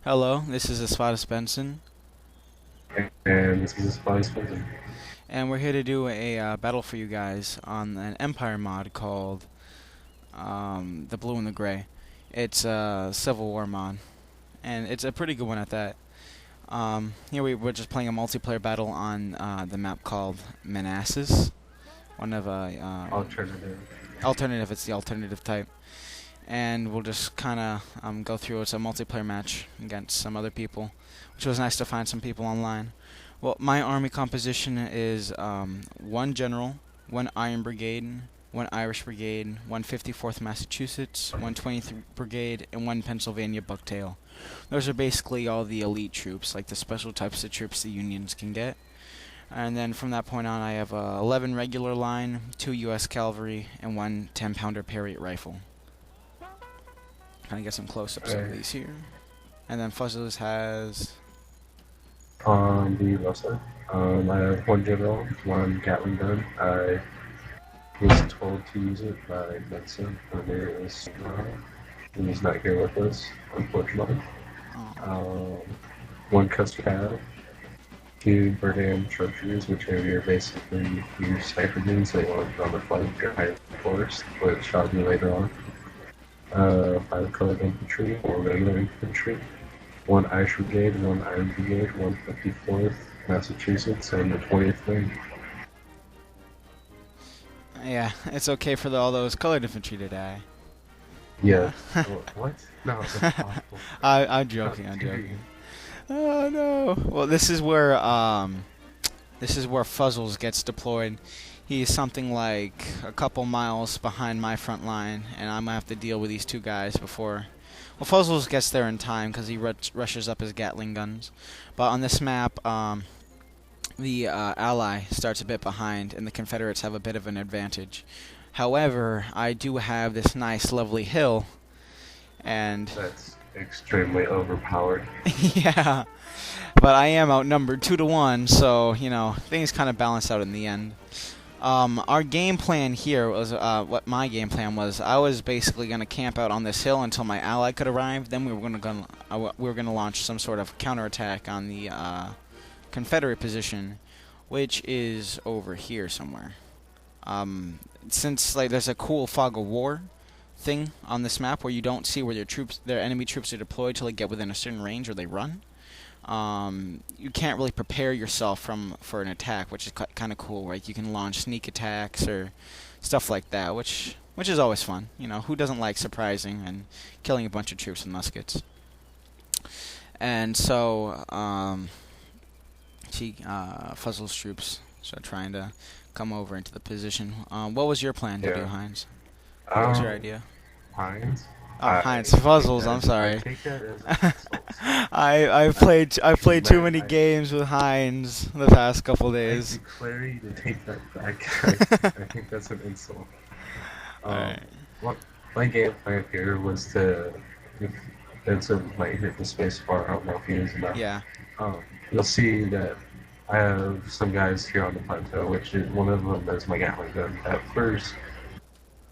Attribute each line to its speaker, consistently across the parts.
Speaker 1: Hello, this is Espadas Benson,
Speaker 2: And this is Spice Prison.
Speaker 1: and we're here to do a battle for you guys on an Empire mod called the Blue and the Gray. It's a Civil War mod, and it's a pretty good one at that. Here we're just playing a multiplayer battle on the map called Manassas, one of
Speaker 2: Alternative.
Speaker 1: alternative. It's the alternative type, and we'll just kind of go through. It's a multiplayer match against some other people, which was nice to find some people online. Well, my army composition is one general, one Iron Brigade, one Irish Brigade, one 54th Massachusetts, one 20th Brigade, and one Pennsylvania Bucktail. Those are basically all the elite troops, like the special types of troops the Unions can get. And then from that point on, I have 11 regular line, 2 U.S. cavalry, and one 10-pounder Perrier rifle. Kind of get some close-ups of these here. And then Fuzzles has...
Speaker 2: On the left side, I have one general, one Gatling gun. I was told to use it by Benson when it was and he's not here with us, unfortunately.
Speaker 1: Oh,
Speaker 2: Um, one custard cav, two Berdan chartreuse, which are your basically your sniper dudes that you want to put on the flank or hide the forest, which shot me later on. Five colored infantry, or regular infantry. One Irish Brigade, one Iron Brigade, one 54th Massachusetts, and the 20th Wing.
Speaker 1: yeah, it's okay for all those colored infantry to die.
Speaker 2: Yeah. What? No, that's possible.
Speaker 1: I'm
Speaker 2: Not
Speaker 1: joking. I'm
Speaker 2: serious.
Speaker 1: joking. Oh no. Well, this is where Fuzzles gets deployed. He's something like a couple miles behind my front line, and I'm gonna have to deal with these two guys before. Well, Fuzzles gets there in time because he rushes up his Gatling guns. But on this map, the Ally starts a bit behind, and the Confederates have a bit of an advantage. However, I do have this nice, lovely hill, and
Speaker 2: That's extremely overpowered.
Speaker 1: yeah, but I am outnumbered 2 to 1, so you know things kind of balance out in the end. Our game plan here was what my game plan was. I was basically gonna camp out on this hill until my ally could arrive. Then we were gonna launch some sort of counterattack on the Confederate position, which is over here somewhere. Since like there's a cool fog of war thing on this map where you don't see where their enemy troops are deployed till they get within a certain range or they run. You can't really prepare yourself for an attack, which is kind of cool. Right, you can launch sneak attacks or stuff like that, which is always fun. You know, who doesn't like surprising and killing a bunch of troops with muskets? And so, Fuzzle's troops start trying to come over into the position. What was your plan to do,
Speaker 2: Yeah.
Speaker 1: Heinz? What was your
Speaker 2: Um,
Speaker 1: idea?
Speaker 2: Heinz?
Speaker 1: Oh, Heinz Fuzzles. I'm
Speaker 2: I
Speaker 1: sorry.
Speaker 2: take that as an insult.
Speaker 1: I've played too
Speaker 2: Matt,
Speaker 1: many games with Heinz the past couple
Speaker 2: I
Speaker 1: days.
Speaker 2: declare you to take that back. I think that's an insult. Um,
Speaker 1: Alright.
Speaker 2: what my game plan here was to, if Benson might hit the space bar, I don't know if he is enough.
Speaker 1: Yeah.
Speaker 2: You'll see that I have some guys here on the plateau, which is one of them is my Gatling gun. At first,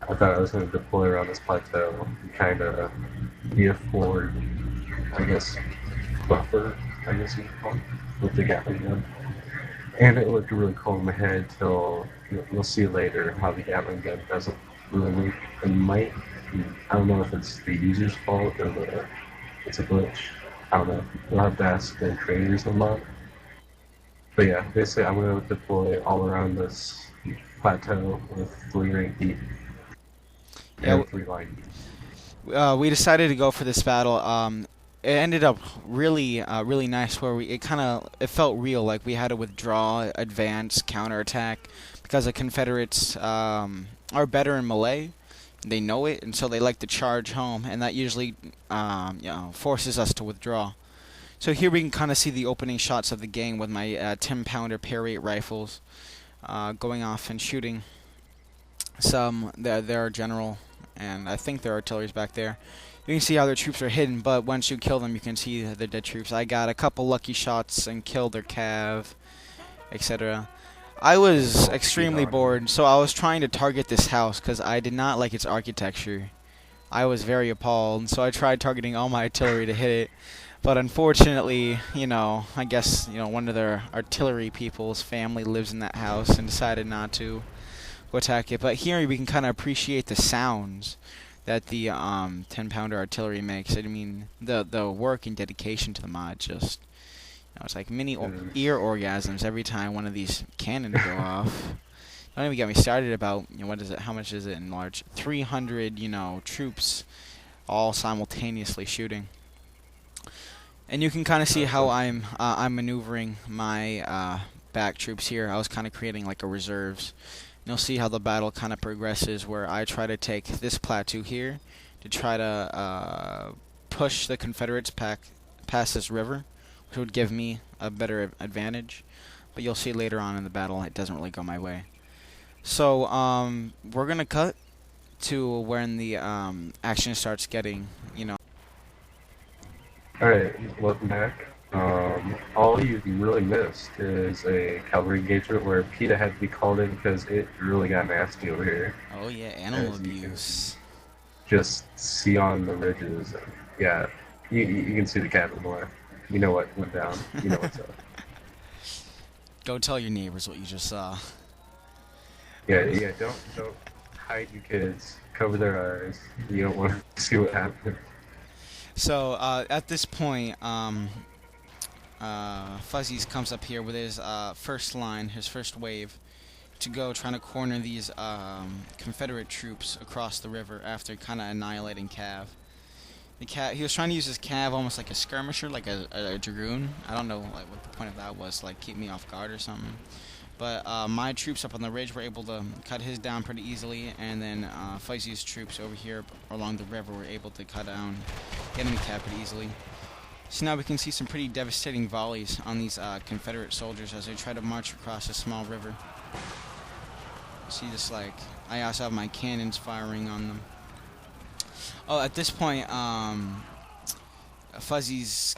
Speaker 2: I thought I was going to deploy around this plateau and kind of be a forward, I guess, buffer, I guess you could call it, with the Gatling gun. And it looked really cool in my head till you'll see later how the Gatling gun doesn't really, it might, I don't know if it's the user's fault or it's a glitch. I don't know. You'll have to ask the creators a lot. But yeah, basically I'm going to deploy all around this plateau with 3 rank deep
Speaker 1: Yeah.
Speaker 2: and 3 line deep.
Speaker 1: We decided to go for this battle. It ended up really nice where it felt real, like we had to withdraw, advance, counterattack, because the Confederates are better in melee. They know it, and so they like to charge home, and that usually forces us to withdraw. So here we can kind of see the opening shots of the game with my 10-pounder Perrier rifles going off and shooting their general, and I think their artillery's back there. You can see how their troops are hidden, but once you kill them, you can see the dead troops. I got a couple lucky shots and killed their cav, etc. I was extremely bored, so I was trying to target this house because I did not like its architecture. I was very appalled, so I tried targeting all my artillery to hit it. But unfortunately, I guess, one of their artillery people's family lives in that house and decided not to go attack it. But here we can kind of appreciate the sounds that the 10-pounder artillery makes. I mean, the work and dedication to the mod just, it's like mini ear orgasms every time one of these cannons go off. Don't even get me started about, what is it? How much is it in large? 300, troops all simultaneously shooting. And you can kind of see how I'm maneuvering my back troops here. I was kind of creating like a reserves. And you'll see how the battle kind of progresses, where I try to take this plateau here to try to push the Confederates past this river, which would give me a better advantage. But you'll see later on in the battle it doesn't really go my way. So we're gonna cut to when the action starts getting,
Speaker 2: Alright, welcome back. All you really missed is a cavalry engagement where PETA had to be called in because it really got nasty over here.
Speaker 1: Oh yeah, animal abuse.
Speaker 2: Just see on the ridges. Yeah, you can see the cabin more. You know what went down. You know what's up.
Speaker 1: Go tell your neighbors what you just saw.
Speaker 2: Yeah. Don't hide your kids. Cover their eyes. You don't want to see what happened.
Speaker 1: So at this point, Fuzzies comes up here with his first line, his first wave, to go trying to corner these Confederate troops across the river after kind of annihilating Cav. He was trying to use his Cav almost like a skirmisher, like a dragoon. I don't know like what the point of that was, like keep me off guard or something. But my troops up on the ridge were able to cut his down pretty easily, and then Fuzzy's troops over here along the river were able to cut down enemy Cav pretty easily. So now we can see some pretty devastating volleys on these Confederate soldiers as they try to march across a small river. See this, like, I also have my cannons firing on them. Oh, at this point, Fuzzy's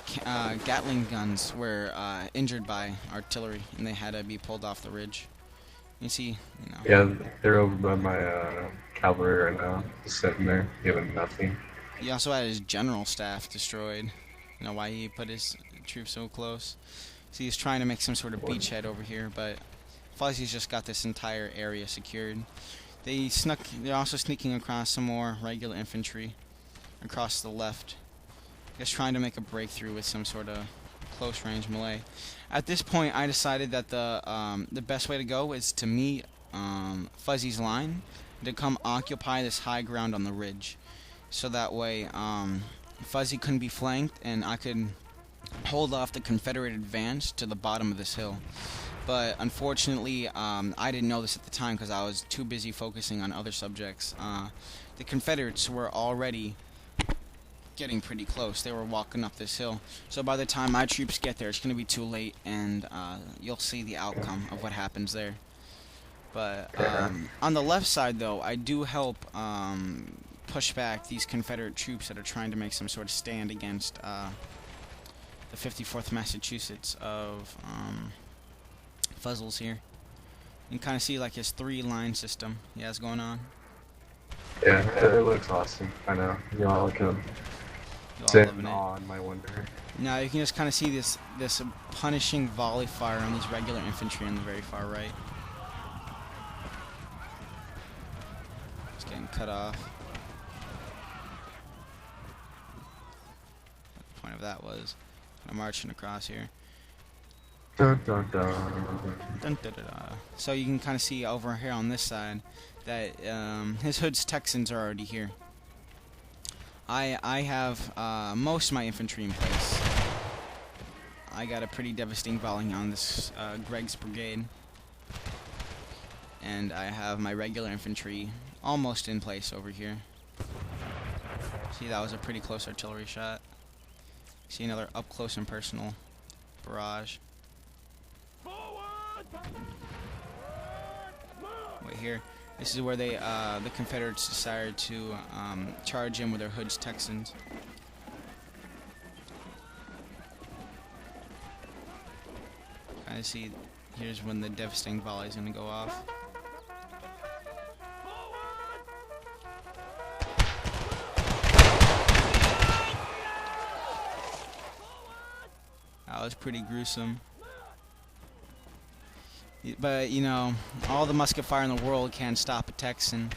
Speaker 1: Gatling guns were injured by artillery, and they had to be pulled off the ridge. You see,
Speaker 2: Yeah, they're over by my cavalry right now, just sitting there, doing nothing.
Speaker 1: He also had his general staff destroyed. You know why he put his troops so close? So he's trying to make some sort of beachhead over here, but Fuzzy's just got this entire area secured. They're also sneaking across some more regular infantry across the left, just trying to make a breakthrough with some sort of close range melee. At this point, I decided that the best way to go is to meet Fuzzy's line, to come occupy this high ground on the ridge, so that way Fuzzy couldn't be flanked and I could hold off the Confederate advance to the bottom of this hill. But unfortunately, I didn't know this at the time because I was too busy focusing on other subjects. The Confederates were already getting pretty close. They were walking up this hill. So by the time my troops get there, it's going to be too late, and you'll see the outcome of what happens there. But on the left side, though, I do help push back these Confederate troops that are trying to make some sort of stand against the 54th Massachusetts of Fuzzles here. You can kind of see like his 3-line system he has going on.
Speaker 2: Yeah, it looks awesome. I know. You all look him. Sitting on my wonder.
Speaker 1: Now you can just kind of see this punishing volley fire on these regular infantry on the very far right. It's getting cut off. What the point of that was. I'm marching across here.
Speaker 2: Dun, dun, dun.
Speaker 1: Dun, dun, dun, dun. So you can kind of see over here on this side that his Hood's Texans are already here. I have most of my infantry in place. I got a pretty devastating volley on this Greg's brigade. And I have my regular infantry almost in place over here. See, that was a pretty close artillery shot. See another up close and personal barrage. Right here. This is where they, the Confederates decided to charge in with their Hood's Texans. Kind of see, here's when the devastating volley is going to go off. That was pretty gruesome. But, you know, all the musket fire in the world can't stop a Texan.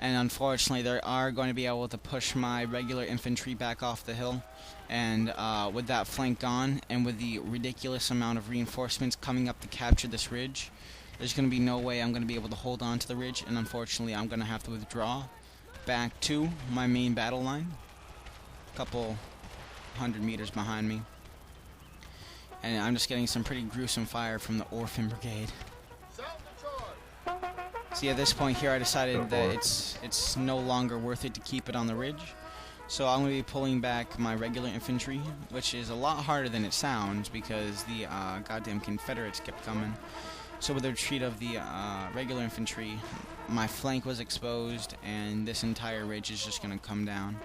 Speaker 1: And unfortunately, they are going to be able to push my regular infantry back off the hill. And with that flank gone, and with the ridiculous amount of reinforcements coming up to capture this ridge, there's going to be no way I'm going to be able to hold on to the ridge. And unfortunately, I'm going to have to withdraw back to my main battle line. A couple 100 meters behind me. And I'm just getting some pretty gruesome fire from the Orphan Brigade. See, at this point here, I decided that it's no longer worth it to keep it on the ridge. So I'm going to be pulling back my regular infantry, which is a lot harder than it sounds because the goddamn Confederates kept coming. So with the retreat of the regular infantry, my flank was exposed, and this entire ridge is just going to come down.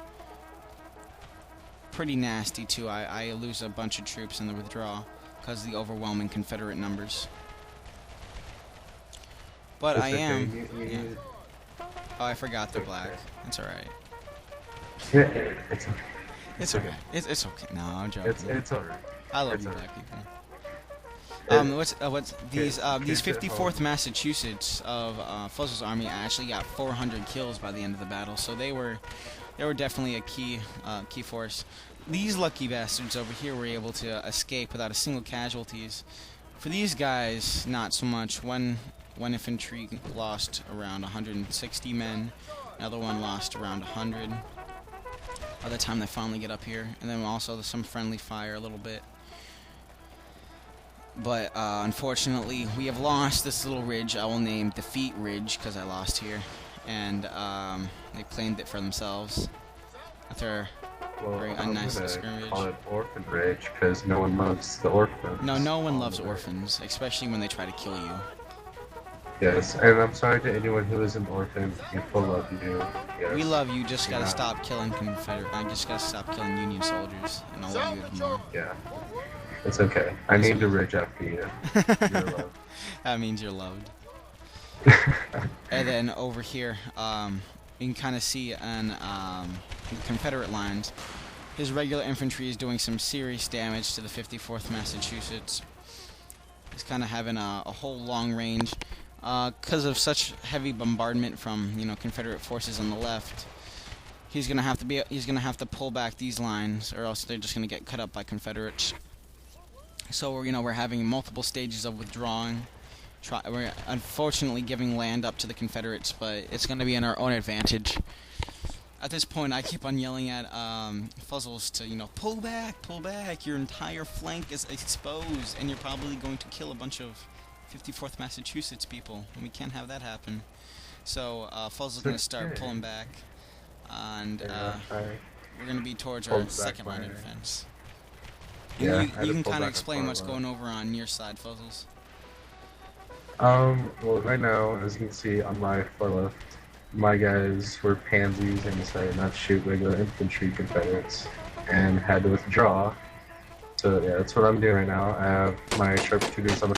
Speaker 1: Pretty nasty too. I lose a bunch of troops in the withdrawal because of the overwhelming Confederate numbers. But I am. Yeah. Oh, I forgot they're black. It's alright.
Speaker 2: Yeah,
Speaker 1: It's okay. It's okay. No, I'm joking.
Speaker 2: It's alright.
Speaker 1: I love you, black people. What's these 54th Massachusetts of Fuzzle's army actually got 400 kills by the end of the battle, so they were definitely a key force. These lucky bastards over here were able to escape without a single casualties. For these guys, not so much. One infantry lost around 160 men, another one lost around 100 by the time they finally get up here, and then also some friendly fire a little bit. But unfortunately, we have lost this little ridge I will name Defeat Ridge because I lost here, and they claimed it for themselves after a very unnice skirmish.
Speaker 2: Call it Orphan Ridge because no one loves the orphans.
Speaker 1: No one loves orphans, especially when they try to kill you.
Speaker 2: Yes, and I'm sorry to anyone who is an orphan. We full love you. Yes.
Speaker 1: We love you. Just gotta stop killing Confederate. I just gotta stop killing Union soldiers, and I'll love you even more.
Speaker 2: Yeah, it's okay. I named a ridge after you. You're loved.
Speaker 1: That means you're loved. And then over here, you can kind of see on the Confederate lines, his regular infantry is doing some serious damage to the 54th Massachusetts. He's kind of having a whole long range. Because of such heavy bombardment from Confederate forces on the left, he's gonna have to pull back these lines, or else they're just gonna get cut up by Confederates. So we're having multiple stages of withdrawing. We're unfortunately giving land up to the Confederates, but it's gonna be in our own advantage. At this point, I keep on yelling at Fuzzles to pull back. Your entire flank is exposed, and you're probably going to kill a bunch of 54th Massachusetts people, and we can't have that happen. So Fuzzle's going to start pulling back, and we're going to be towards our second line of defense.
Speaker 2: Yeah,
Speaker 1: you can kind of explain what's going over on your side, Fuzzles.
Speaker 2: Well, right now, as you can see on my far left, my guys were pansies and decided not to shoot regular infantry Confederates, and had to withdraw. So yeah, that's what I'm doing right now. I have my sharpshooters on the